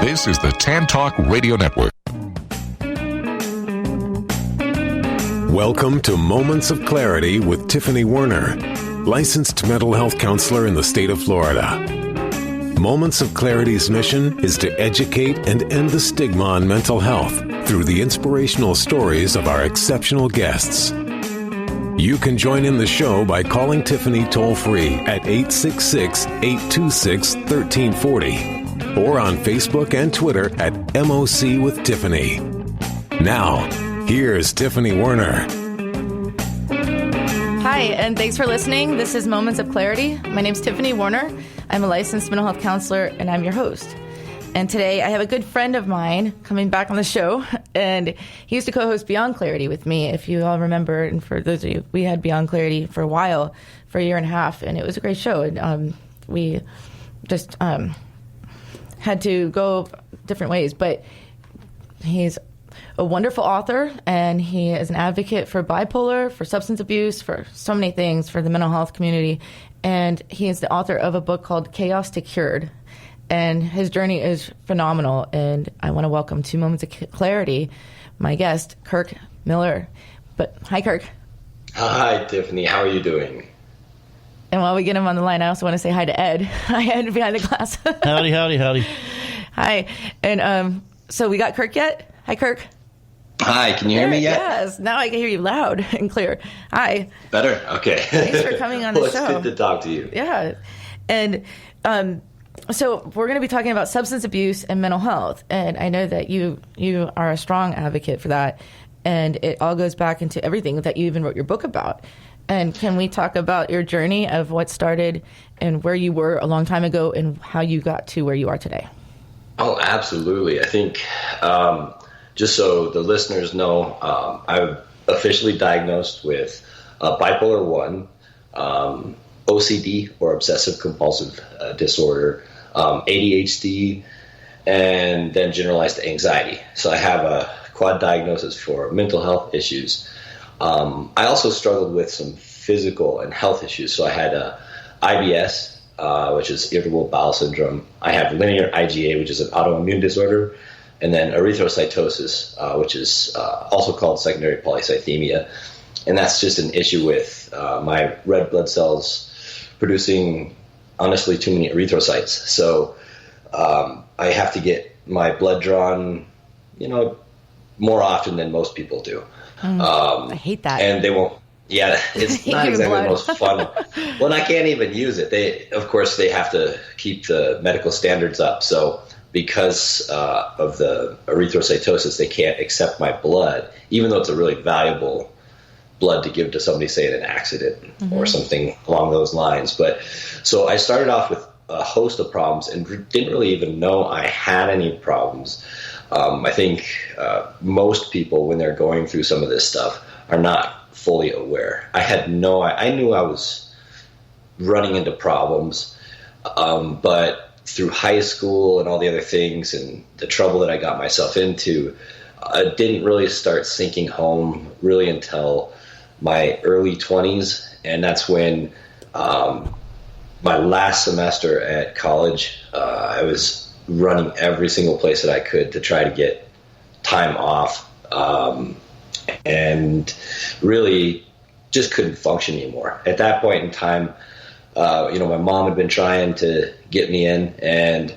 This is the Tan Talk Radio Network. Welcome to Moments of Clarity with Tiffany Werner, licensed mental health counselor in the state of Florida. Moments of Clarity's mission is to educate and end the stigma on mental health through the inspirational stories of our exceptional guests. You can join in the show by calling Tiffany toll-free at 866-826-1340 or on Facebook and Twitter at MOC with Tiffany. Now, here's Tiffany Werner. Hi, and thanks for listening. This is Moments of Clarity. My name's Tiffany Werner. I'm a licensed mental health counselor, and I'm your host. And today I have a good friend of mine coming back on the show, and he used to co-host Beyond Clarity with me, if you all remember. And for those of you, we had Beyond Clarity for a while, for a year and a half, and it was a great show. And we just had to go different ways, but he's a wonderful author, and he is an advocate for bipolar, for substance abuse, for so many things, for the mental health community. And he is the author of a book called Chaos to Cured. And his journey is phenomenal. And I want to welcome to Moments of Clarity my guest, Kirk Miller. But hi, Kirk. Hi, Tiffany. How are you doing? And while we get him on the line, I also want to say hi to Ed. Hi, Ed, behind the glass. Howdy, howdy, howdy. Hi. And so we got Kirk yet? Hi, Kirk. Hi, can you hear me yet? Yes, now I can hear you loud and clear. Hi. Better? Okay. Thanks for coming on the show. It's good to talk to you. Yeah. And so we're going to be talking about substance abuse and mental health. And I know that you are a strong advocate for that. And it all goes back into everything that you even wrote your book about. And can we talk about your journey of what started and where you were a long time ago and how you got to where you are today? Oh, absolutely. I think just so the listeners know, I'm officially diagnosed with bipolar 1, OCD or obsessive compulsive disorder, ADHD, and then generalized anxiety. So I have a quad diagnosis for mental health issues. I also struggled with some physical and health issues. So I had IBS, which is irritable bowel syndrome. I have linear IgA, which is an autoimmune disorder, and then erythrocytosis, which is also called secondary polycythemia. And that's just an issue with my red blood cells producing, honestly, too many erythrocytes. So I have to get my blood drawn, more often than most people do. I hate that. And they won't. Yeah, it's not exactly the most fun. Well, I can't even use it. They have to keep the medical standards up. So because of the erythrocytosis, they can't accept my blood, even though it's a really valuable blood to give to somebody, say, in an accident or something along those lines. But so I started off with a host of problems and didn't really even know I had any problems. I think most people, when they're going through some of this stuff, are not fully aware. I knew I was running into problems, but through high school and all the other things and the trouble that I got myself into, I didn't really start sinking home really until my early 20s. And that's when my last semester at college, I was running every single place that I could to try to get time off, and really just couldn't function anymore. At that point in time, my mom had been trying to get me in, and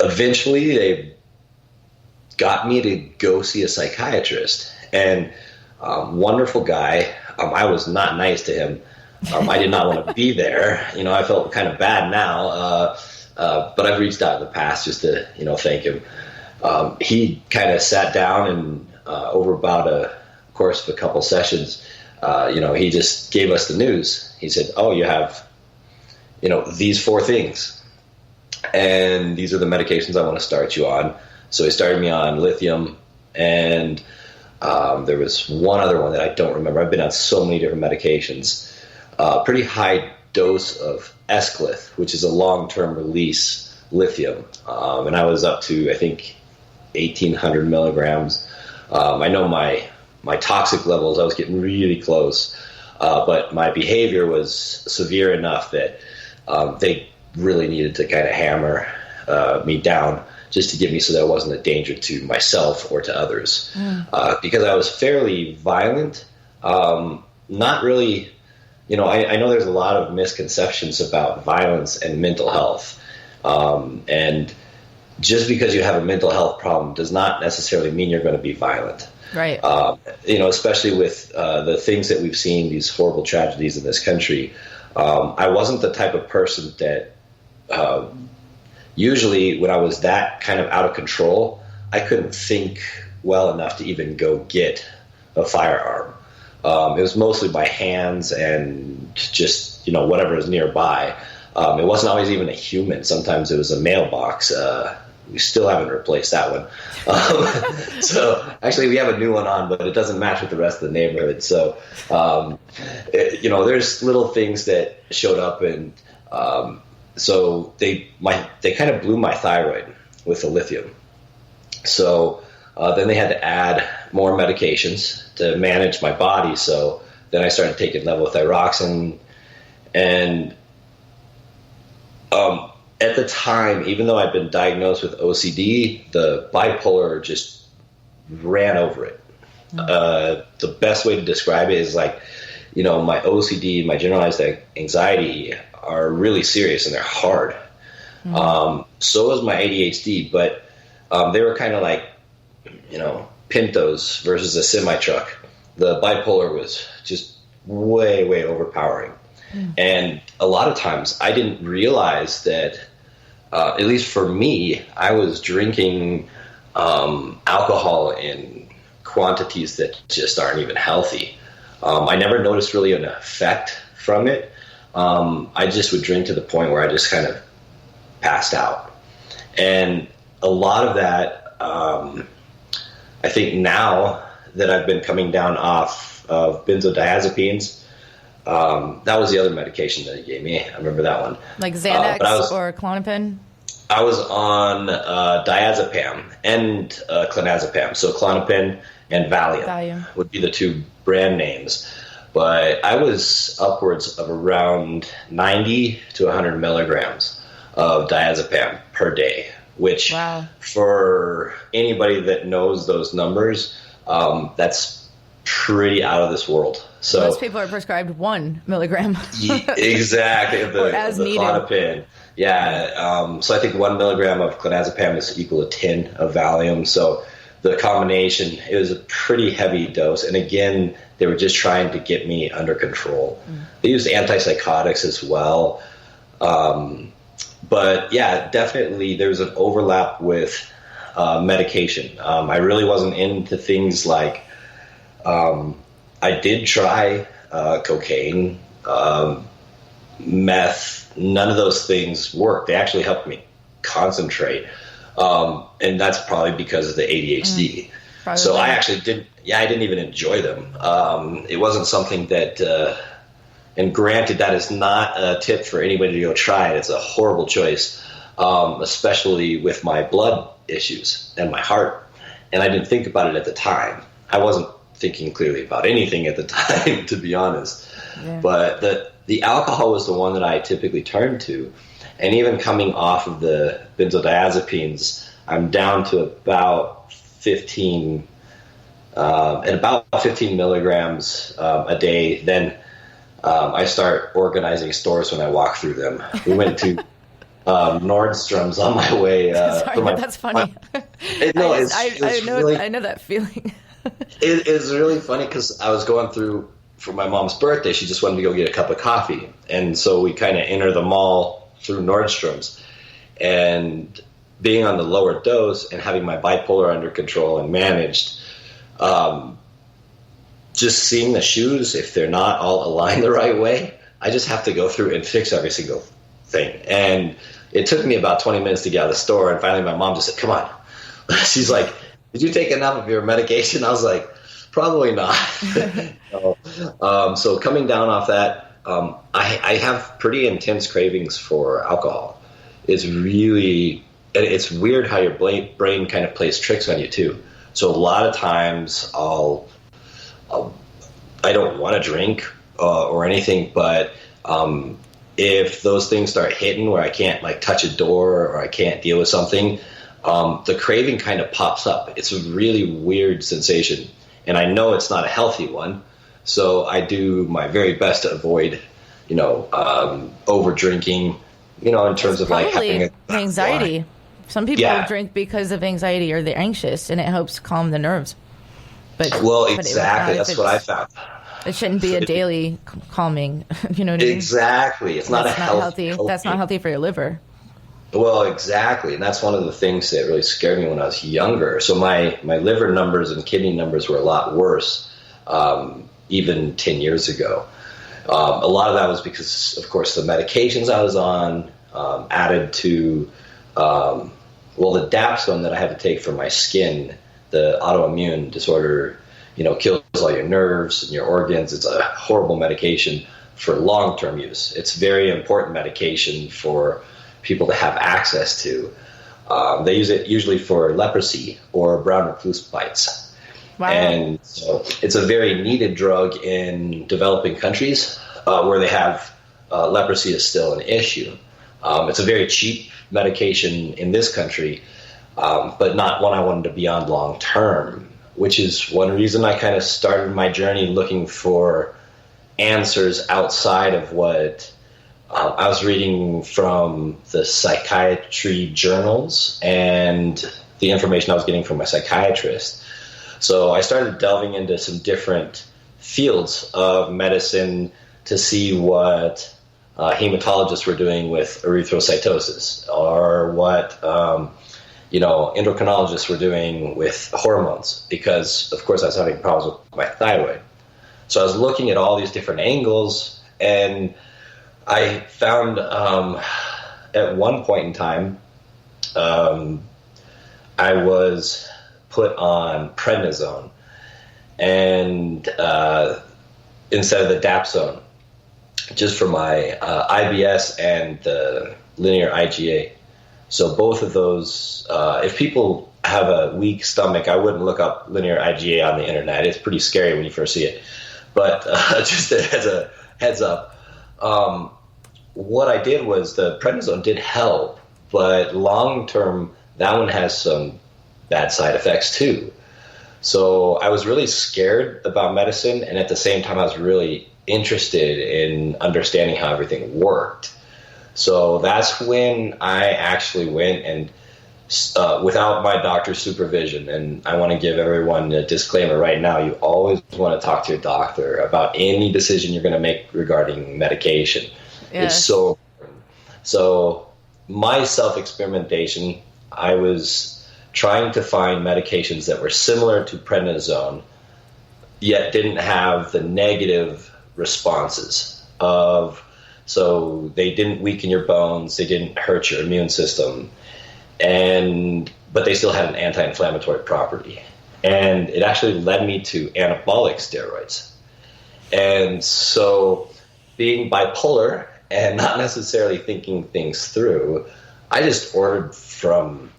eventually they got me to go see a psychiatrist. And wonderful guy. I was not nice to him. I did not want to be there. I felt kind of bad now, but I've reached out in the past just to, thank him. He kind of sat down and over about a course of a couple sessions, he just gave us the news. He said, "Oh, you have, these 4 things, and these are the medications I want to start you on." So he started me on lithium, and there was one other one that I don't remember. I've been on so many different medications. Pretty high dose of Esclith, which is a long-term release lithium, and I was up to, I think, 1,800 milligrams. I know my toxic levels, I was getting really close, but my behavior was severe enough that they really needed to kind of hammer me down. just to give me so that I wasn't a danger to myself or to others. Because I was fairly violent, not really, I know there's a lot of misconceptions about violence and mental health. And just because you have a mental health problem does not necessarily mean you're going to be violent. Right. Especially with the things that we've seen, these horrible tragedies in this country. I wasn't the type of person that usually when I was that kind of out of control, I couldn't think well enough to even go get a firearm. It was mostly by hands and just, whatever is nearby. It wasn't always even a human. Sometimes it was a mailbox. We still haven't replaced that one. So actually we have a new one on, but it doesn't match with the rest of the neighborhood. So, there's little things that showed up, and so they kind of blew my thyroid with the lithium. So then they had to add more medications to manage my body. So then I started taking levothyroxine, and at the time, even though I'd been diagnosed with OCD, the bipolar just ran over it. The best way to describe it is like, my OCD, my generalized anxiety are really serious and they're hard. So is my ADHD, but they were kind of like, Pintos versus a semi-truck. The bipolar was just way, way overpowering. And a lot of times I didn't realize that, at least for me, I was drinking alcohol in quantities that just aren't even healthy. I never noticed really an effect from it. I just would drink to the point where I just kind of passed out. And a lot of that, I think now that I've been coming down off of benzodiazepines, that was the other medication that he gave me. I remember that one. Like Xanax or Klonopin? I was on diazepam and clonazepam. So Klonopin and Valium would be the two brand names. But I was upwards of around 90 to 100 milligrams of diazepam per day, which for anybody that knows those numbers, that's pretty out of this world. So most people are prescribed 1 milligram. Exactly. Or as needed. Klonopin. Yeah. So I think 1 milligram of clonazepam is equal to 10 of Valium. So the combination, it was a pretty heavy dose. And again, they were just trying to get me under control. They used antipsychotics as well. But yeah, definitely there's an overlap with medication. I really wasn't into things like, I did try cocaine, meth. None of those things worked. They actually helped me concentrate. And that's probably because of the ADHD. So I actually I didn't even enjoy them. It wasn't something that, and granted, that is not a tip for anybody to go try it. It's a horrible choice, especially with my blood issues and my heart. And I didn't think about it at the time. I wasn't thinking clearly about anything at the time, to be honest. Yeah. But the alcohol was the one that I typically turned to. And even coming off of the benzodiazepines, I'm down to about 15 milligrams a day. Then I start organizing stores when I walk through them. We went to Nordstrom's on my way. Sorry, that's funny. I know that feeling. It's really funny because I was going through for my mom's birthday. She just wanted to go get a cup of coffee. And so we kind of enter the mall through Nordstrom's. And being on the lower dose and having my bipolar under control and managed, just seeing the shoes, if they're not all aligned the right way, I just have to go through and fix every single thing. And it took me about 20 minutes to get out of the store. And finally my mom just said, come on. She's like, did you take enough of your medication? I was like, probably not. So coming down off that, I have pretty intense cravings for alcohol. It's weird how your brain kind of plays tricks on you too. So a lot of times I don't want to drink or anything, but if those things start hitting where I can't like touch a door or I can't deal with something, the craving kind of pops up. It's a really weird sensation, and I know it's not a healthy one. So I do my very best to avoid, over drinking, in terms of like having anxiety. Some people drink because of anxiety or they're anxious, and it helps calm the nerves. Exactly. That's what I found. It shouldn't be a daily calming. You know what I mean? Exactly. It's not healthy. That's not healthy for your liver. Well, exactly. And that's one of the things that really scared me when I was younger. So my liver numbers and kidney numbers were a lot worse, even 10 years ago. A lot of that was because, of course, the medications I was on added to, the dapsone that I had to take for my skin, the autoimmune disorder, kills all your nerves and your organs. It's a horrible medication for long-term use. It's very important medication for people to have access to. They use it usually for leprosy or brown recluse bites. Wow. And so it's a very needed drug in developing countries where they have leprosy is still an issue. It's a very cheap medication in this country, but not one I wanted to be on long term, which is one reason I kind of started my journey looking for answers outside of what I was reading from the psychiatry journals and the information I was getting from my psychiatrist. So I started delving into some different fields of medicine to see what hematologists were doing with erythrocytosis, or what endocrinologists were doing with hormones, because, of course, I was having problems with my thyroid. So I was looking at all these different angles, and I found at one point in time I was put on prednisone and instead of the dapsone, just for my IBS and the linear IgA. So both of those, if people have a weak stomach, I wouldn't look up linear IgA on the internet. It's pretty scary when you first see it. But just as a heads up, what I did was the prednisone did help, but long term, that one has some bad side effects too. So I was really scared about medicine, and at the same time, I was really interested in understanding how everything worked. So that's when I actually went and, without my doctor's supervision, and I want to give everyone a disclaimer right now, you always want to talk to your doctor about any decision you're going to make regarding medication. Yes. It's so important. So my self-experimentation, I was trying to find medications that were similar to prednisone, yet didn't have the negative responses so they didn't weaken your bones, they didn't hurt your immune system, but they still had an anti-inflammatory property. And it actually led me to anabolic steroids. And so, being bipolar and not necessarily thinking things through, I just ordered from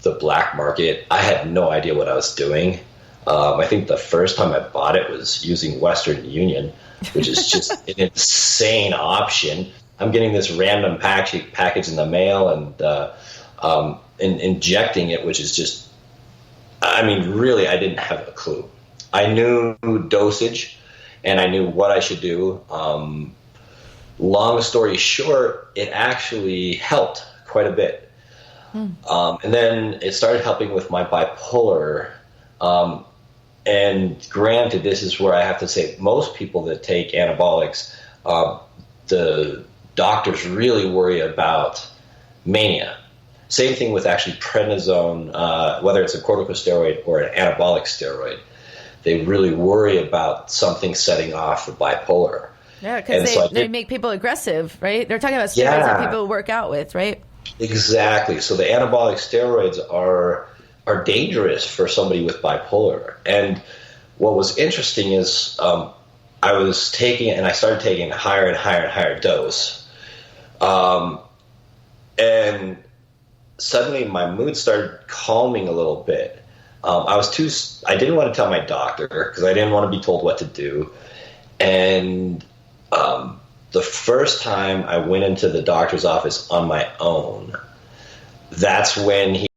the black market. I had no idea what I was doing. I think the first time I bought it was using Western Union, which is just an insane option. I'm getting this random package in the mail and injecting it, which is just, really, I didn't have a clue. I knew dosage and I knew what I should do. Long story short, it actually helped quite a bit. And then it started helping with my bipolar. And granted, this is where I have to say most people that take anabolics, the doctors really worry about mania. Same thing with actually prednisone, whether it's a corticosteroid or an anabolic steroid. They really worry about something setting off the bipolar. Yeah, because they make people aggressive, right? They're talking about steroids that people work out with, right? Exactly. So the anabolic steroids are dangerous for somebody with bipolar. And what was interesting is I was taking it, and I started taking a higher and higher and higher dose. And suddenly my mood started calming a little bit. I didn't want to tell my doctor because I didn't want to be told what to do. And the first time I went into the doctor's office on my own, that's when he